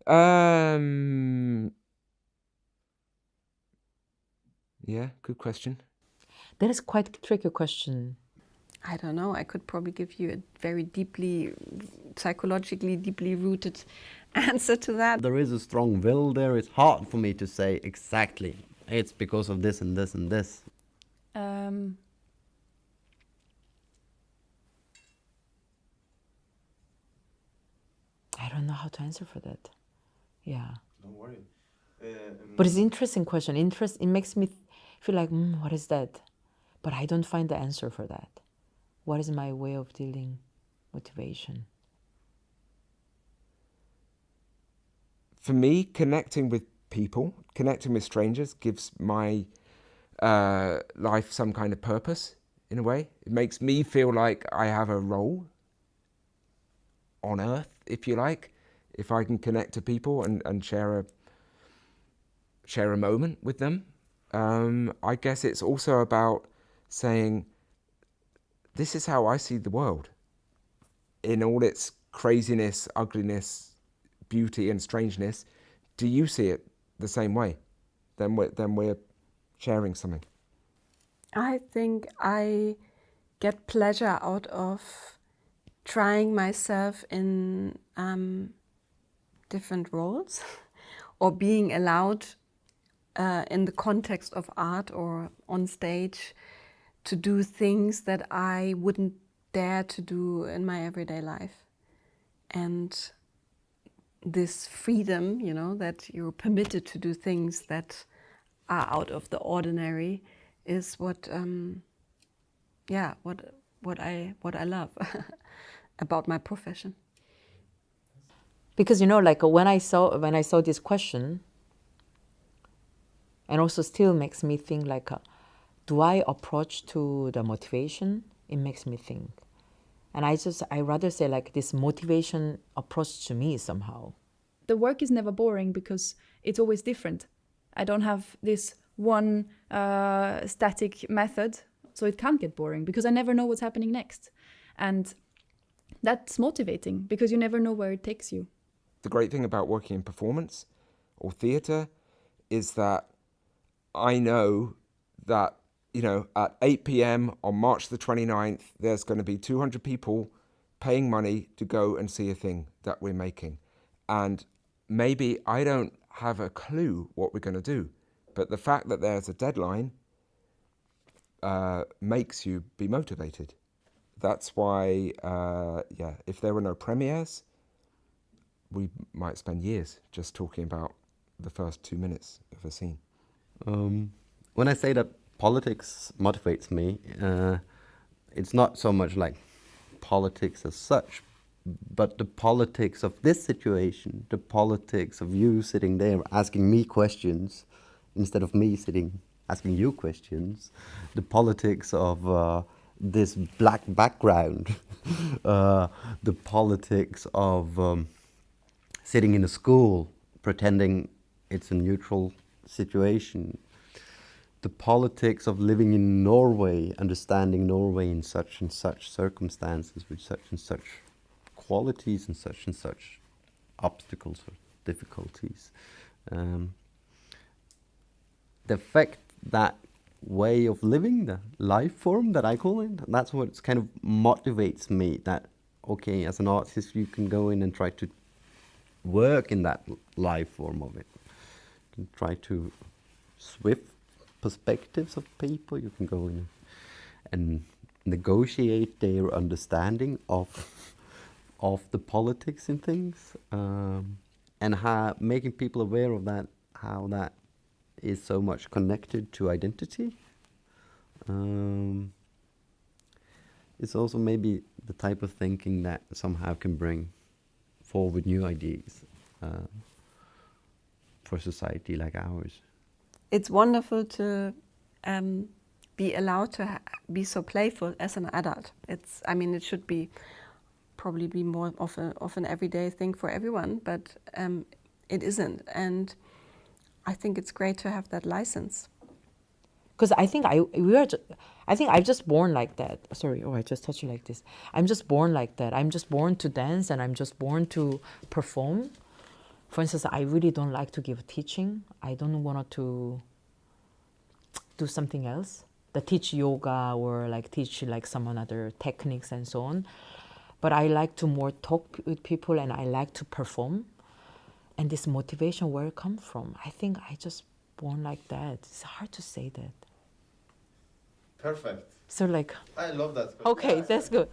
Yeah, good question. That is quite a tricky question. I don't know. I could probably give you a very deeply, psychologically deeply rooted answer to that. There is a strong will there. It's hard for me to say exactly. It's because of this and this and this. I don't know how to answer for that. Yeah. Don't worry. But it's an interesting question. It makes me feel like, what is that? But I don't find the answer for that. What is my way of dealing motivation? For me, connecting with people, connecting with strangers gives my life some kind of purpose, in a way. It makes me feel like I have a role on Earth, if you like, if I can connect to people and share a moment with them. I guess it's also about saying, this is how I see the world in all its craziness, ugliness, beauty and strangeness. Do you see it the same way? Then we're sharing something. I think I get pleasure out of trying myself in different roles or being allowed in the context of art or on stage to do things that I wouldn't dare to do in my everyday life. And this freedom, you know, that you're permitted to do things that are out of the ordinary is what I love about my profession. Because, you know, like when I saw this question, and also still makes me think like, do I approach to the motivation? It makes me think. And I rather say like this motivation approach to me somehow. The work is never boring because it's always different. I don't have this one static method, so it can't get boring because I never know what's happening next. And that's motivating because you never know where it takes you. The great thing about working in performance or theatre is that I know that, you know, at 8 p.m. on March the 29th, there's going to be 200 people paying money to go and see a thing that we're making. And maybe I don't have a clue what we're going to do, but the fact that there's a deadline makes you be motivated. That's why, if there were no premieres, we might spend years just talking about the first 2 minutes of a scene. When I say that politics motivates me, it's not so much like politics as such, but the politics of this situation, the politics of you sitting there asking me questions instead of me sitting asking you questions, the politics of this black background, the politics of sitting in a school pretending it's a neutral situation, the politics of living in Norway, understanding Norway in such and such circumstances with such and such qualities and such obstacles or difficulties. The fact that way of living, the life form that I call it, that's what kind of motivates me, that okay, as an artist you can go in and try to work in that life form of it. You can try to swift perspectives of people, you can go in and negotiate their understanding of the politics and things, and making people aware of that, how that is so much connected to identity. It's also maybe the type of thinking that somehow can bring forward new ideas for society like ours. It's wonderful to be allowed to be so playful as an adult. It should probably be more of an everyday thing for everyone, but it isn't. And I think it's great to have that license. Because I think I'm just born like that. Sorry, I just touched you like this. I'm just born like that. I'm just born to dance and I'm just born to perform. For instance, I really don't like to give teaching. I don't want to do something else, that teach yoga or like teach like some other techniques and so on. But I like to more talk with people, and I like to perform. And this motivation, where it comes from? I think I just born like that. It's hard to say that. Perfect. So like, I love that. okay, that's good.